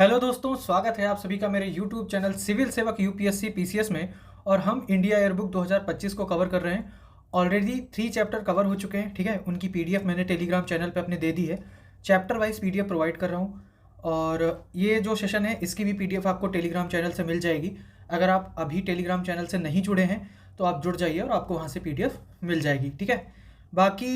Hello दोस्तों, स्वागत है आप सभी का मेरे YouTube चैनल सिविल सेवक यूपीएससी पीसीएस में। और हम इंडिया एयरबुक 2025 को कवर कर रहे हैं। ऑलरेडी 3 चैप्टर कवर हो चुके हैं, ठीक है। उनकी पीडीएफ मैंने टेलीग्राम चैनल पे अपने दे दी है। चैप्टर वाइज पीडीएफ प्रोवाइड कर रहा हूँ। और ये जो सेशन है इसकी भी पीडीएफ आपको टेलीग्राम चैनल से मिल जाएगी। अगर आप अभी टेलीग्राम चैनल से नहीं जुड़े हैं तो आप जुड़ जाइए और आपको वहाँ से पीडीएफ मिल जाएगी, ठीक है। बाकी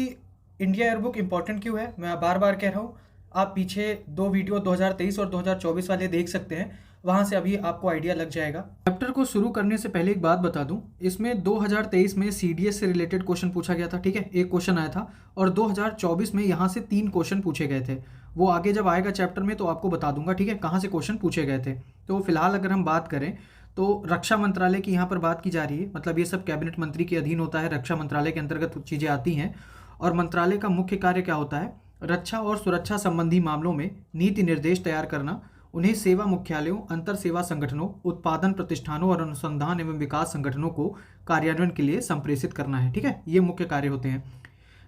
इंडिया एयरबुक इंपॉर्टेंट क्यों है, मैं बार बार कह रहा हूँ। आप पीछे 2 वीडियो 2023 और 2024 वाले देख सकते हैं, वहाँ से अभी आपको आइडिया लग जाएगा। चैप्टर को शुरू करने से पहले एक बात बता दूं, इसमें 2023 में सीडीएस से रिलेटेड क्वेश्चन पूछा गया था, ठीक है, एक क्वेश्चन आया था। और 2024 में यहाँ से 3 क्वेश्चन पूछे गए थे। वो आगे जब आएगा चैप्टर में तो आपको बता दूंगा, ठीक है, कहाँ से क्वेश्चन पूछे गए थे। तो फिलहाल अगर हम बात करें तो रक्षा मंत्रालय की यहाँ पर बात की जा रही है। मतलब ये सब कैबिनेट मंत्री के अधीन होता है, रक्षा मंत्रालय के अंतर्गत चीज़ें आती हैं। और मंत्रालय का मुख्य कार्य क्या होता है? रक्षा और सुरक्षा संबंधी मामलों में नीति निर्देश तैयार करना, उन्हें सेवा मुख्यालयों, अंतर सेवा संगठनों, उत्पादन प्रतिष्ठानों और अनुसंधान एवं विकास संगठनों को कार्यान्वयन के लिए संप्रेषित करना है, ठीक है। ये मुख्य कार्य होते हैं।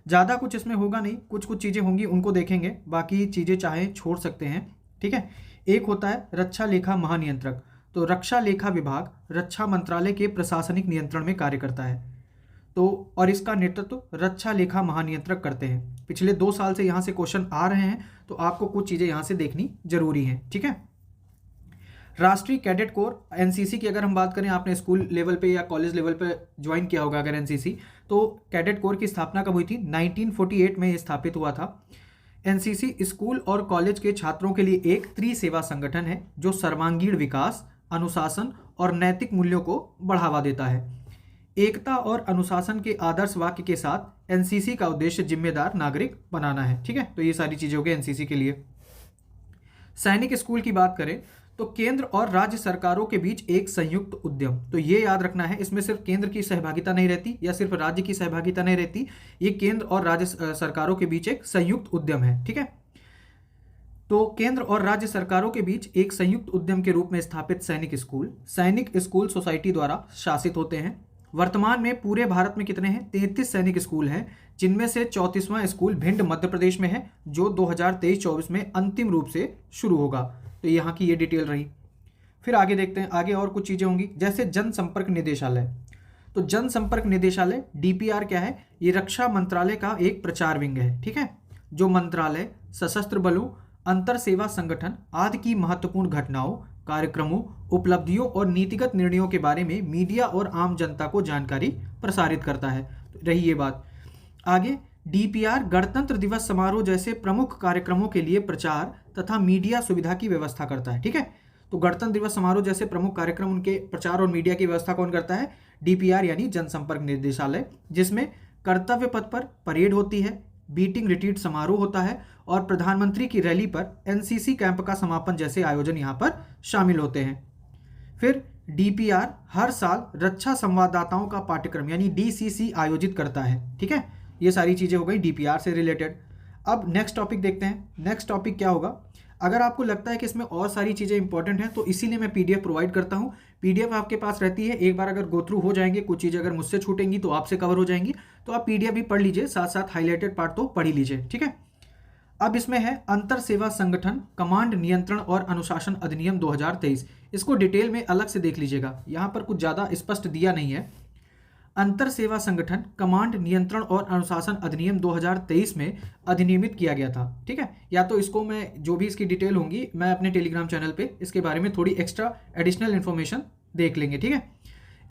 ज़्यादा कुछ इसमें होगा नहीं, कुछ कुछ चीज़ें होंगी उनको देखेंगे, बाकी चीज़ें चाहे छोड़ सकते हैं, ठीक है। एक होता है रक्षा लेखा महानियंत्रक। तो रक्षा लेखा विभाग रक्षा मंत्रालय के प्रशासनिक नियंत्रण में कार्य करता है। तो और इसका नेतृत्व रक्षा लेखा महानियंत्रक करते हैं। पिछले 2 साल से यहाँ से क्वेश्चन आ रहे हैं, तो आपको कुछ चीज़ें यहाँ से देखनी जरूरी हैं, ठीक है। राष्ट्रीय कैडेट कोर एनसीसी की अगर हम बात करें, आपने स्कूल लेवल पे या कॉलेज लेवल पे ज्वाइन किया होगा अगर एनसीसी, तो कैडेट कोर की स्थापना कब हुई थी? 1948 में ये स्थापित हुआ था। एनसीसी स्कूल और कॉलेज के छात्रों के लिए एक त्रिसेवा संगठन है जो सर्वांगीण विकास, अनुशासन और नैतिक मूल्यों को बढ़ावा देता है। एकता और अनुशासन के आदर्श वाक्य के साथ एनसीसी का उद्देश्य जिम्मेदार नागरिक बनाना है, ठीक है। तो ये सारी चीजें हो गई एनसीसी के लिए। सैनिक स्कूल की बात करें तो केंद्र और राज्य सरकारों के बीच एक संयुक्त उद्यम। तो ये याद रखना है, इसमें सिर्फ केंद्र की सहभागिता नहीं रहती या सिर्फ राज्य की सहभागिता नहीं रहती, ये केंद्र और राज्य सरकारों के बीच एक संयुक्त उद्यम है, ठीक है। तो केंद्र और राज्य सरकारों के बीच एक संयुक्त उद्यम के रूप में स्थापित सैनिक स्कूल सोसाइटी द्वारा शासित होते हैं। वर्तमान में पूरे भारत में कितने हैं? 33 सैनिक स्कूल हैं, जिनमें से 34वां स्कूल भिंड मध्य प्रदेश में है, जो 2023-24 में अंतिम रूप से शुरू होगा। तो यहाँ की ये डिटेल रही। फिर आगे देखते हैं, आगे और कुछ चीज़ें होंगी, जैसे जनसंपर्क निदेशालय। तो जनसंपर्क निदेशालय डीपीआर क्या है? ये रक्षा मंत्रालय का एक प्रचार विंग है, ठीक है, जो मंत्रालय, सशस्त्र बलों, अंतर सेवा संगठन आदि की महत्वपूर्ण घटनाओं, कार्यक्रमों, उपलब्धियों और नीतिगत निर्णयों के बारे में मीडिया और आम जनता को जानकारी प्रसारित करता है। तो रही ये बात। आगे डीपीआर गणतंत्र दिवस समारोह जैसे प्रमुख कार्यक्रमों के लिए प्रचार तथा मीडिया सुविधा की व्यवस्था करता है, ठीक है। तो गणतंत्र दिवस समारोह जैसे प्रमुख कार्यक्रम, उनके प्रचार और मीडिया की व्यवस्था कौन करता है? डीपीआर यानी जनसंपर्क निदेशालय, जिसमें कर्तव्य पथ पर परेड होती है, बीटिंग रिट्रीट समारोह होता है और प्रधानमंत्री की रैली पर एनसीसी कैंप का समापन जैसे आयोजन यहाँ पर शामिल होते हैं। फिर डीपीआर हर साल रक्षा संवाददाताओं का पाठ्यक्रम यानी डीसीसी आयोजित करता है, ठीक है। ये सारी चीज़ें हो गई डीपीआर से रिलेटेड। अब नेक्स्ट टॉपिक देखते हैं। नेक्स्ट टॉपिक क्या होगा? अगर आपको लगता है कि इसमें और सारी चीज़ें इंपॉर्टेंट हैं तो इसीलिए मैं पीडीएफ प्रोवाइड करता हूँ। पीडीएफ आपके पास रहती है, एक बार अगर गो थ्रू हो जाएंगे, कुछ चीज़ें अगर मुझसे छूटेंगी तो आपसे कवर हो जाएंगी, तो आप पीडीएफ भी पढ़ लीजिए, साथ साथ हाईलाइटेड पार्ट तो पढ़ ही लीजिए, ठीक है। अब इसमें है अंतर सेवा संगठन कमांड नियंत्रण और अनुशासन अधिनियम 2023। इसको डिटेल में अलग से देख लीजिएगा, यहाँ पर कुछ ज़्यादा स्पष्ट दिया नहीं है। अंतर सेवा संगठन कमांड नियंत्रण और अनुशासन अधिनियम 2023 में अधिनियमित किया गया था, ठीक है। या तो इसको मैं जो भी इसकी डिटेल होंगी मैं अपने टेलीग्राम चैनल पे इसके बारे में थोड़ी एक्स्ट्रा एडिशनल इन्फॉर्मेशन देख लेंगे, ठीक है।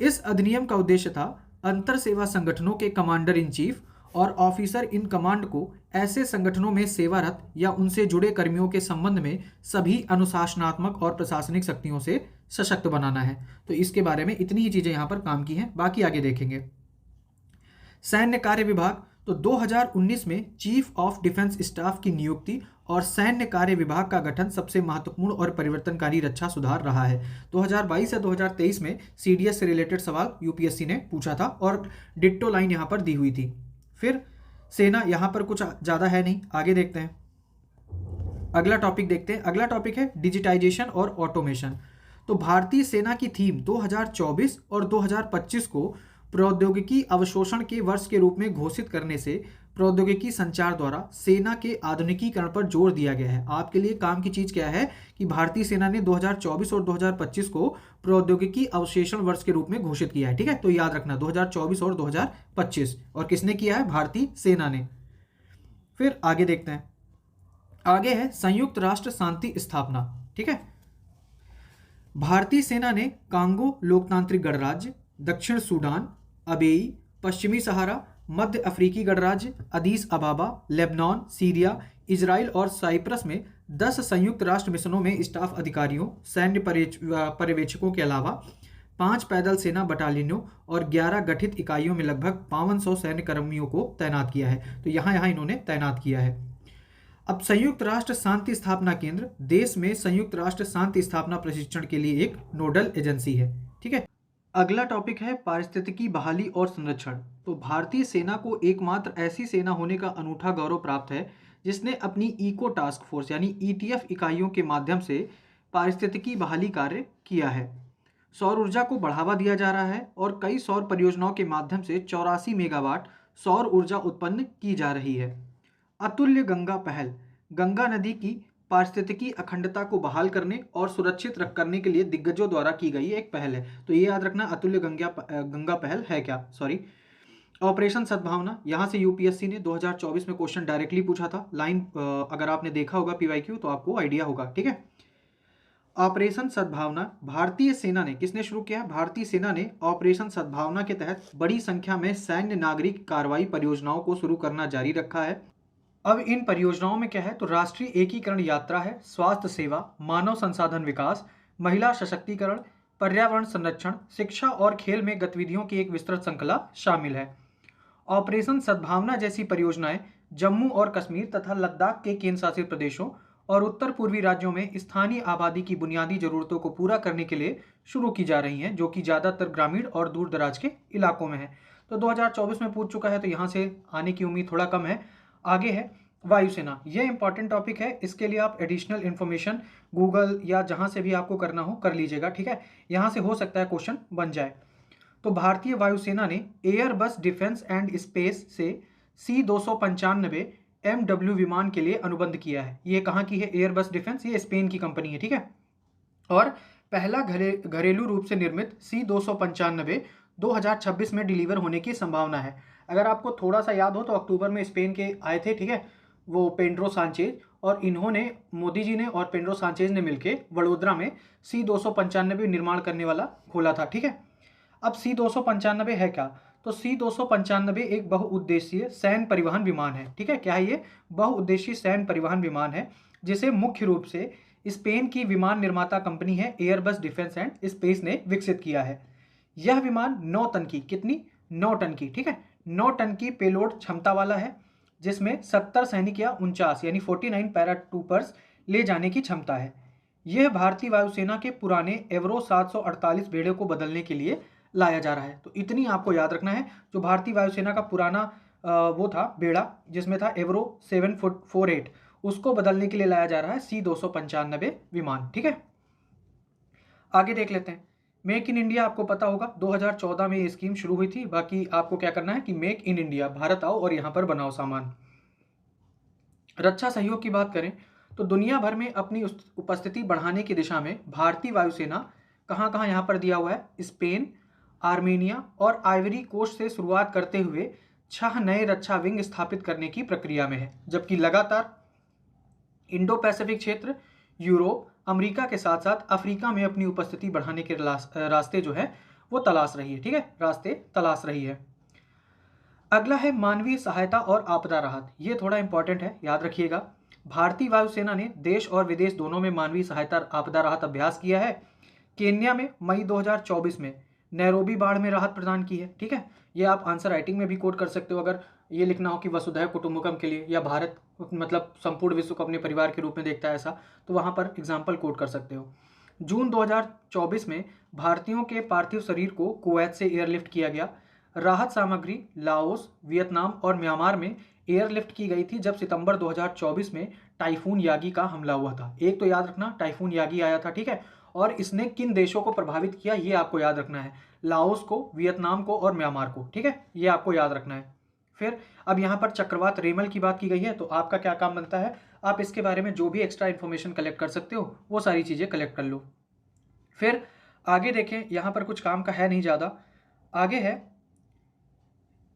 इस अधिनियम का उद्देश्य था अंतर सेवा संगठनों के कमांडर इन चीफ और ऑफिसर इन कमांड को ऐसे संगठनों में सेवारत या उनसे जुड़े कर्मियों के संबंध में सभी अनुशासनात्मक और प्रशासनिक शक्तियों से सशक्त बनाना है। तो इसके बारे में इतनी ही चीज़ें यहाँ पर काम की हैं, बाकी आगे देखेंगे। सैन्य कार्य विभाग, तो 2019 में चीफ ऑफ डिफेंस स्टाफ की नियुक्ति और सैन्य कार्य विभाग का गठन सबसे महत्वपूर्ण और परिवर्तनकारी रक्षा सुधार रहा है। 2022 से 2023 में सीडीएस से रिलेटेड सवाल यूपीएससी ने पूछा था और डिट्टो लाइन यहाँ पर दी हुई थी। फिर सेना, यहाँ पर कुछ ज़्यादा है नहीं, आगे देखते हैं। अगला टॉपिक देखते हैं। अगला टॉपिक है डिजिटाइजेशन और ऑटोमेशन। तो भारतीय सेना की थीम 2024 और 2025 को प्रौद्योगिकी अवशोषण के वर्ष के रूप में घोषित करने से प्रौद्योगिकी संचार द्वारा सेना के आधुनिकीकरण पर जोर दिया गया है। आपके लिए काम की चीज क्या है कि भारतीय सेना ने 2024 और 2025 को प्रौद्योगिकी अवशेषण वर्ष के रूप में घोषित किया है। ठीक है, तो याद रखना 2024 और 2025, और किसने किया है? भारतीय सेना ने। फिर आगे देखते हैं, आगे है संयुक्त राष्ट्र शांति स्थापना। ठीक है, भारतीय सेना ने कांगो लोकतांत्रिक गणराज्य, दक्षिण सूडान, अबेई, पश्चिमी सहारा, मध्य अफ्रीकी गणराज्य, अदीस अबाबा, लेबनान, सीरिया, इजराइल और साइप्रस में 10 संयुक्त राष्ट्र मिशनों में स्टाफ अधिकारियों, सैन्य पर्यवेक्षकों के अलावा 5 पैदल सेना बटालियनों और 11 गठित इकाइयों में लगभग 5,500 सैन्य कर्मियों को तैनात किया है। तो यहाँ इन्होंने तैनात किया है। अब संयुक्त राष्ट्र शांति स्थापना केंद्र देश में संयुक्त राष्ट्र शांति स्थापना प्रशिक्षण के लिए एक नोडल एजेंसी है। ठीक है, अगला टॉपिक है पारिस्थितिकी बहाली और संरक्षण। तो भारतीय सेना को एकमात्र ऐसी सेना होने का अनूठा गौरव प्राप्त है जिसने अपनी इको टास्क फोर्स यानी ईटीएफ इकाइयों के माध्यम से पारिस्थितिकी बहाली कार्य किया है। सौर ऊर्जा को बढ़ावा दिया जा रहा है और कई सौर परियोजनाओं के माध्यम से 84 मेगावाट सौर ऊर्जा उत्पन्न की जा रही है। अतुल्य गंगा पहल गंगा नदी की पारिस्थितिकी अखंडता को बहाल करने और सुरक्षित करने के लिए दिग्गजों द्वारा की गई एक पहल है। तो ये याद रखना अतुल्य गंगा पहल है क्या, सॉरी। ऑपरेशन सद्भावना, यहाँ से यूपीएससी ने 2024 में क्वेश्चन डायरेक्टली पूछा था। लाइन अगर आपने देखा होगा पीवाईक्यू तो आपको आइडिया होगा। ठीक है, ऑपरेशन सद्भावना भारतीय सेना ने किसने शुरू किया? भारतीय सेना ने ऑपरेशन सद्भावना के तहत बड़ी संख्या में सैन्य नागरिक कार्रवाई परियोजनाओं को शुरू करना जारी रखा है। अब इन परियोजनाओं में क्या है? तो राष्ट्रीय एकीकरण यात्रा है, स्वास्थ्य सेवा, मानव संसाधन विकास, महिला सशक्तिकरण, पर्यावरण संरक्षण, शिक्षा और खेल में गतिविधियों की एक विस्तृत श्रृंखला शामिल है। ऑपरेशन सद्भावना जैसी परियोजनाएं जम्मू और कश्मीर तथा लद्दाख के केंद्र शासित प्रदेशों और उत्तर पूर्वी राज्यों में स्थानीय आबादी की बुनियादी जरूरतों को पूरा करने के लिए शुरू की जा रही हैं, जो कि ज़्यादातर ग्रामीण और दूर दराज के इलाकों में है। तो 2024 में पूछ चुका है, तो यहाँ से आने की उम्मीद थोड़ा कम है। आगे है वायुसेना, ये इंपॉर्टेंट टॉपिक है, इसके लिए आप एडिशनल इन्फॉर्मेशन गूगल या जहाँ से भी आपको करना हो कर लीजिएगा। ठीक है, यहाँ से हो सकता है क्वेश्चन बन जाए। तो भारतीय वायुसेना ने एयरबस डिफेंस एंड स्पेस से C295 MW विमान के लिए अनुबंध किया है। ये कहाँ की है? एयरबस डिफेंस, ये स्पेन की कंपनी है। ठीक है, और पहला घरेलू रूप से निर्मित C295 2026 में डिलीवर होने की संभावना है। अगर आपको थोड़ा सा याद हो तो अक्टूबर में स्पेन के आए थे, ठीक है, वो पेड्रो सांचेज, और इन्होंने, मोदी जी ने और पेड्रो सांचेज ने मिलकर वडोदरा में C295 निर्माण करने वाला खोला था। ठीक है, अब C295 है क्या? तो C295 एक बहुउद्देशीय सैन्य परिवहन विमान है। ठीक है, क्या है ये? बहुउद्देशीय सैन्य परिवहन विमान है, जिसे मुख्य रूप से स्पेन की विमान निर्माता कंपनी है एयरबस डिफेंस एंड स्पेस ने विकसित किया है। यह विमान 9 टन की, कितनी? 9 टन की, ठीक है, 9 टन की पेलोड क्षमता वाला है, जिसमें 70 सैनिक या 49 यानी 49 पैराट्रूपर्स ले जाने की क्षमता है। यह भारतीय वायुसेना के पुराने एवरो 748 बेड़े को बदलने के लिए लाया जा रहा है। तो इतनी आपको याद रखना है, जो भारतीय वायुसेना का पुराना वो था बेड़ा, जिसमें था एवरो 748, उसको बदलने के लिए लाया जा रहा है C295 विमान। ठीक है, आगे देख लेते हैं। मेक इन इंडिया, आपको पता होगा 2014 में ये स्कीम शुरू हुई थी। बाकी आपको क्या करना है कि मेक इन इंडिया, भारत आओ और यहाँ पर बनाओ सामान। रक्षा सहयोग की बात करें तो दुनिया भर में अपनी उपस्थिति बढ़ाने की दिशा में भारतीय वायुसेना कहाँ कहाँ यहाँ पर दिया हुआ है? स्पेन, आर्मेनिया और आइवरी कोस्ट से शुरुआत करते हुए 6 नए रक्षा विंग स्थापित करने की प्रक्रिया में है, जबकि लगातार इंडो पैसिफिक क्षेत्र, यूरोप, अमेरिका के साथ साथ अफ्रीका में अपनी उपस्थिति बढ़ाने के रास्ते जो है वो तलाश रही है। ठीक है, रास्ते तलाश रही है। अगला है मानवीय सहायता और आपदा राहत, ये थोड़ा इंपॉर्टेंट है, याद रखिएगा। भारतीय वायुसेना ने देश और विदेश दोनों में मानवीय सहायता आपदा राहत अभ्यास किया है। केन्या में मई 2024 में नैरोबी बाढ़ में राहत प्रदान की है। ठीक है, ये आप आंसर राइटिंग में भी कोट कर सकते हो, अगर ये लिखना हो कि वसुधैव कुटुंबकम के लिए, या भारत मतलब संपूर्ण विश्व को अपने परिवार के रूप में देखता है ऐसा, तो वहाँ पर एग्जाम्पल कोट कर सकते हो। जून 2024 में भारतीयों के पार्थिव शरीर को कुवैत से एयरलिफ्ट किया गया। राहत सामग्री लाओस, वियतनाम और म्यांमार में एयरलिफ्ट की गई थी जब सितंबर 2024 में टाइफून यागी का हमला हुआ था। एक तो याद रखना टाइफून यागी आया था। ठीक है, और इसने किन देशों को प्रभावित किया ये आपको याद रखना है, लाओस को, वियतनाम को और म्यांमार को। ठीक है, ये आपको याद रखना है। फिर अब यहाँ पर चक्रवात रेमल की बात की गई है, तो आपका क्या काम बनता है, आप इसके बारे में जो भी एक्स्ट्रा इन्फॉर्मेशन कलेक्ट कर सकते हो वो सारी चीज़ें कलेक्ट कर लो। फिर आगे देखें, यहाँ पर कुछ काम का है नहीं ज़्यादा, आगे है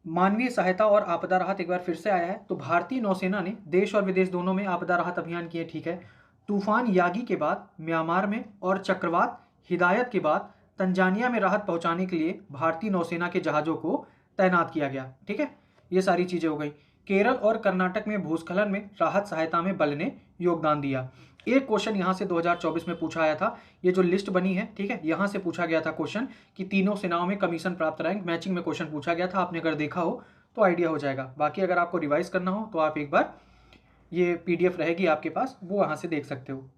मानवीय सहायता और आपदा राहत। एक बार फिर से आया है, तो भारतीय नौसेना ने देश और विदेश दोनों में आपदा राहत अभियान किए, ठीक है। तूफान यागी के बाद म्यांमार में और चक्रवात हिदायत के बाद तंजानिया में राहत पहुंचाने के लिए भारतीय नौसेना के जहाज़ों को तैनात किया गया, ठीक है। ये सारी चीज़ें हो गई। केरल और कर्नाटक में भूस्खलन में राहत सहायता में बल ने योगदान दिया। एक क्वेश्चन यहाँ से 2024 में पूछा आया था, ये जो लिस्ट बनी है, ठीक है, यहाँ से पूछा गया था क्वेश्चन कि तीनों सेनाओं में कमीशन प्राप्त रैंक, मैचिंग में क्वेश्चन पूछा गया था। आपने अगर देखा हो तो आइडिया हो जाएगा। बाकी अगर आपको रिवाइज करना हो तो आप एक बार, ये PDF रहेगी आपके पास, वो वहाँ से देख सकते हो।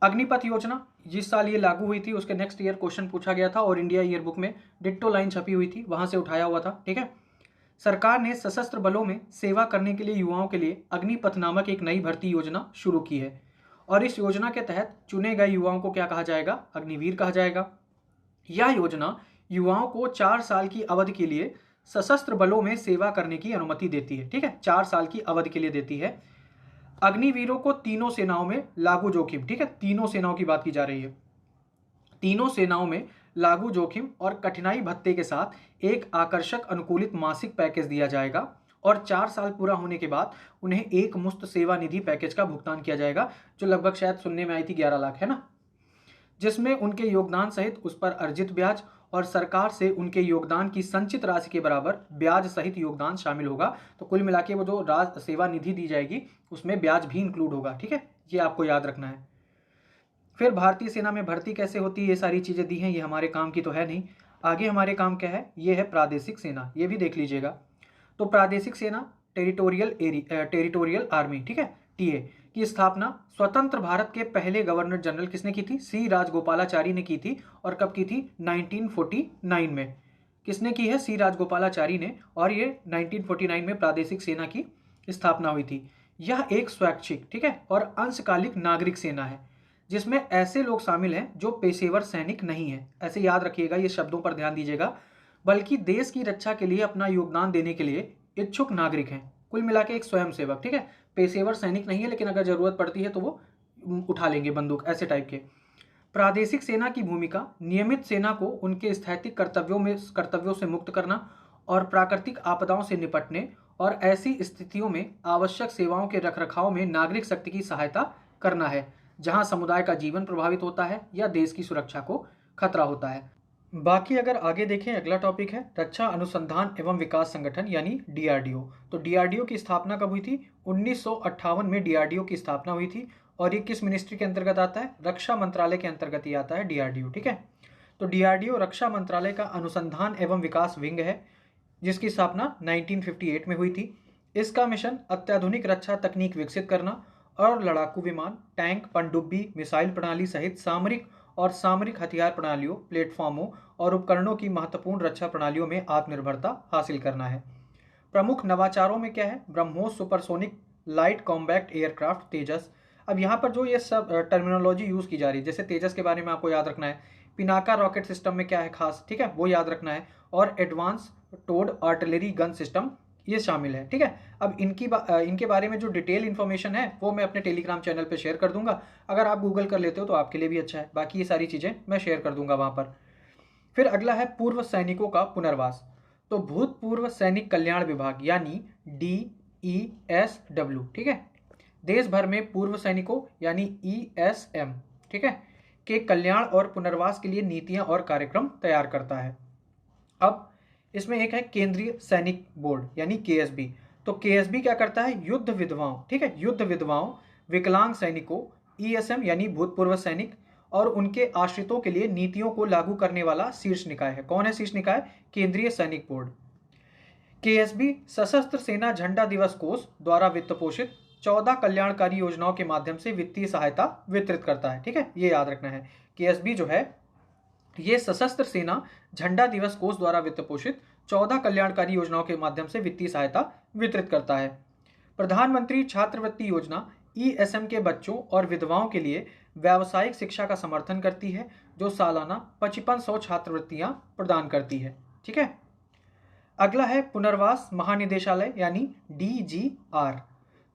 अग्निपथ योजना जिस साल ये लागू हुई थी उसके नेक्स्ट ईयर क्वेश्चन पूछा गया था और इंडिया ईयरबुक में डिट्टो लाइन छपी हुई थी, वहाँ से उठाया हुआ था, ठीक है। सरकार ने सशस्त्र बलों में सेवा करने के लिए युवाओं के लिए अग्निपथ नामक एक नई भर्ती योजना शुरू की है और इस योजना के तहत चुने गए युवाओं को क्या कहा जाएगा, अग्निवीर कहा जाएगा। यह योजना युवाओं को 4 साल की अवधि के लिए सशस्त्र बलों में सेवा करने की अनुमति देती है, ठीक है, 4 साल की अवधि के लिए देती है। अग्निवीरों को तीनों सेनाओं में लागू जोखिम, ठीक है, तीनों सेनाओं की बात की जा रही है, तीनों सेनाओं में लागू जोखिम और कठिनाई भत्ते के साथ एक आकर्षक अनुकूलित मासिक पैकेज दिया जाएगा और 4 साल पूरा होने के बाद उन्हें एक मुफ्त सेवा निधि पैकेज का भुगतान किया जाएगा, जो लगभग शायद सुनने में आई थी 11 लाख, है ना, जिसमें उनके योगदान सहित उस पर अर्जित ब्याज और सरकार से उनके योगदान की संचित राशि के बराबर ब्याज सहित योगदान शामिल होगा। तो कुल मिला के वो जो सेवा निधि दी जाएगी उसमें ब्याज भी इंक्लूड होगा, ठीक है, ये आपको याद रखना है। फिर भारतीय सेना में भर्ती कैसे होती है, ये सारी चीज़ें दी हैं, ये हमारे काम की तो है नहीं। आगे हमारे काम क्या है, ये है प्रादेशिक सेना, ये भी देख लीजिएगा। तो प्रादेशिक सेना टेरिटोरियल आर्मी, ठीक है, TA की स्थापना स्वतंत्र भारत के पहले गवर्नर जनरल किसने की थी, C राजगोपालाचारी ने की थी। और कब की थी, 1949 में। किसने की है, C राजगोपालाचारी ने, और ये 1949 में प्रादेशिक सेना की स्थापना हुई थी। यह एक स्वैच्छिक, ठीक है, और अंशकालिक नागरिक सेना है जिसमें ऐसे लोग शामिल हैं जो पेशेवर सैनिक नहीं है। ऐसे याद रखिएगा, ये शब्दों पर ध्यान दीजिएगा, बल्कि देश की रक्षा के लिए अपना योगदान देने के लिए इच्छुक नागरिक हैं। कुल मिला के एक स्वयंसेवक, ठीक है, पेशेवर सैनिक नहीं है, लेकिन अगर जरूरत पड़ती है तो वो उठा लेंगे बंदूक, ऐसे टाइप के। प्रादेशिक सेना की भूमिका नियमित सेना को उनके स्थैतिक कर्तव्यों से मुक्त करना और प्राकृतिक आपदाओं से निपटने और ऐसी स्थितियों में आवश्यक सेवाओं के रखरखाव में नागरिक शक्ति की सहायता करना है जहां समुदाय का जीवन प्रभावित होता है या देश की सुरक्षा को खतरा होता है। बाकी अगर आगे देखें, अगला टॉपिक है रक्षा अनुसंधान एवं विकास संगठन यानी DRDO। तो DRDO की स्थापना कब हुई थी, 1958 में DRDO की स्थापना हुई थी और ये किस मिनिस्ट्री के अंतर्गत आता है, रक्षा मंत्रालय के अंतर्गत ही आता है DRDO, ठीक है। तो DRDO रक्षा मंत्रालय का अनुसंधान एवं विकास विंग है जिसकी स्थापना 1958 में हुई थी। इसका मिशन अत्याधुनिक रक्षा तकनीक विकसित करना और लड़ाकू विमान, टैंक, पनडुब्बी, मिसाइल प्रणाली सहित सामरिक और सामरिक हथियार प्रणालियों, प्लेटफॉर्मों और उपकरणों की महत्वपूर्ण रक्षा प्रणालियों में आत्मनिर्भरता हासिल करना है। प्रमुख नवाचारों में क्या है, BrahMos supersonic light combat aircraft Tejas. अब यहाँ पर जो ये सब टर्मिनोलॉजी यूज़ की जा रही है, जैसे तेजस के बारे में आपको याद रखना है, पिनाका रॉकेट सिस्टम में क्या है खास, ठीक है, वो याद रखना है, और advance towed artillery gun system ये शामिल है, ठीक है। अब इनके बारे में जो डिटेल इन्फॉर्मेशन है वो मैं अपने टेलीग्राम चैनल पे शेयर कर दूंगा, अगर आप गूगल कर लेते हो तो आपके लिए भी अच्छा है। बाकी ये सारी चीज़ें मैं शेयर कर दूंगा वहाँ पर। फिर अगला है पूर्व सैनिकों का पुनर्वास। तो भूतपूर्व सैनिक कल्याण विभाग यानी DESW, ठीक है, देश भर में पूर्व सैनिकों यानी ESM, ठीक है, के कल्याण और पुनर्वास के लिए नीतियाँ और कार्यक्रम तैयार करता है। अब इसमें एक है केंद्रीय सैनिक बोर्ड यानी KSB। तो KSB क्या करता है, युद्ध विधवाओं, ठीक है, युद्ध विधवाओं, विकलांग सैनिकों, ESM यानी भूतपूर्व सैनिक और उनके आश्रितों के लिए नीतियों को लागू करने वाला शीर्ष निकाय है। कौन है शीर्ष निकाय, केंद्रीय सैनिक बोर्ड। KSB सशस्त्र सेना झंडा दिवस कोष द्वारा वित्त पोषित 14 कल्याणकारी योजनाओं के माध्यम से वित्तीय सहायता वितरित करता है, ठीक है, ये याद रखना है। KSB जो है ये सशस्त्र सेना झंडा दिवस कोष द्वारा वित्त पोषित 14 कल्याणकारी योजनाओं के माध्यम से वित्तीय सहायता वितरित करता है। प्रधानमंत्री छात्रवृत्ति योजना ESM के बच्चों और विधवाओं के लिए व्यावसायिक शिक्षा का समर्थन करती है जो सालाना 5500 छात्रवृत्तियां प्रदान करती है, ठीक है। अगला है पुनर्वास महानिदेशालय यानी DGR।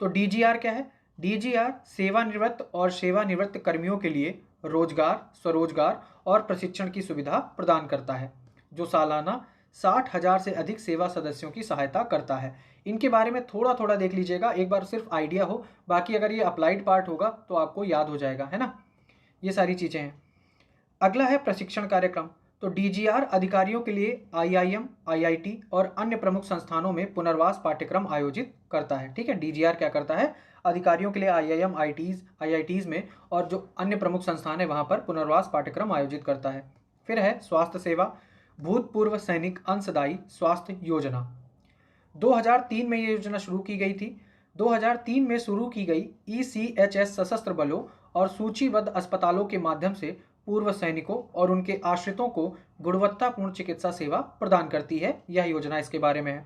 तो DGR क्या है? DGR सेवानिवृत्त और सेवानिवृत्त कर्मियों के लिए रोजगार, स्वरोजगार और प्रशिक्षण की सुविधा प्रदान करता है, जो सालाना 60,000 से अधिक सेवा सदस्यों की सहायता करता है। इनके बारे में थोड़ा थोड़ा देख लीजिएगा, एक बार सिर्फ आइडिया हो, बाकी अगर ये अप्लाइड पार्ट होगा तो आपको याद हो जाएगा, है ना। ये सारी चीज़ें हैं। अगला है प्रशिक्षण कार्यक्रम। तो DGR अधिकारियों के लिए IIM, IIT और अन्य प्रमुख संस्थानों में पुनर्वास पाठ्यक्रम आयोजित करता है। ठीक है, DGR क्या करता है? अधिकारियों के लिए IIM, IITs में और जो अन्य प्रमुख संस्थान है वहाँ पर पुनर्वास पाठ्यक्रम आयोजित करता है। फिर है स्वास्थ्य सेवा, भूतपूर्व सैनिक अंशदायी स्वास्थ्य योजना। 2003 में ये योजना शुरू की गई थी। 2003 में शुरू की गई ECHS सशस्त्र बलों और सूचीबद्ध अस्पतालों के माध्यम से पूर्व सैनिकों और उनके आश्रितों को गुणवत्तापूर्ण चिकित्सा सेवा प्रदान करती है। यह योजना इसके बारे में है।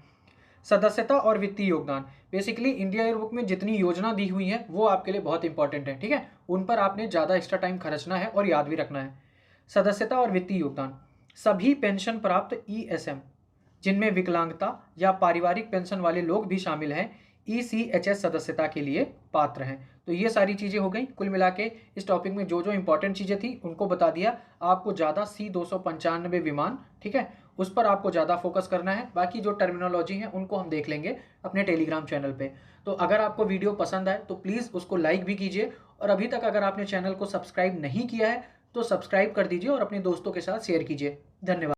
सदस्यता और वित्तीय योगदान। बेसिकली इंडिया ईयरबुक में जितनी योजना दी हुई है वो आपके लिए बहुत इंपॉर्टेंट है। ठीक है, उन पर आपने ज़्यादा एक्स्ट्रा टाइम खर्चना है और याद भी रखना है। सदस्यता और वित्तीय योगदान। सभी पेंशन प्राप्त ESM जिनमें विकलांगता या पारिवारिक पेंशन वाले लोग भी शामिल हैं, ECHS सदस्यता के लिए पात्र हैं। तो ये सारी चीज़ें हो गई। कुल मिला के इस टॉपिक में जो जो इंपॉर्टेंट चीज़ें थी उनको बता दिया। आपको ज़्यादा C-295 विमान, ठीक है, उस पर आपको ज़्यादा फोकस करना है। बाकी जो टर्मिनोलॉजी है उनको हम देख लेंगे अपने टेलीग्राम चैनल पे। तो अगर आपको वीडियो पसंद आए तो प्लीज़ उसको लाइक भी कीजिए, और अभी तक अगर आपने चैनल को सब्सक्राइब नहीं किया है तो सब्सक्राइब कर दीजिए और अपने दोस्तों के साथ शेयर कीजिए। धन्यवाद।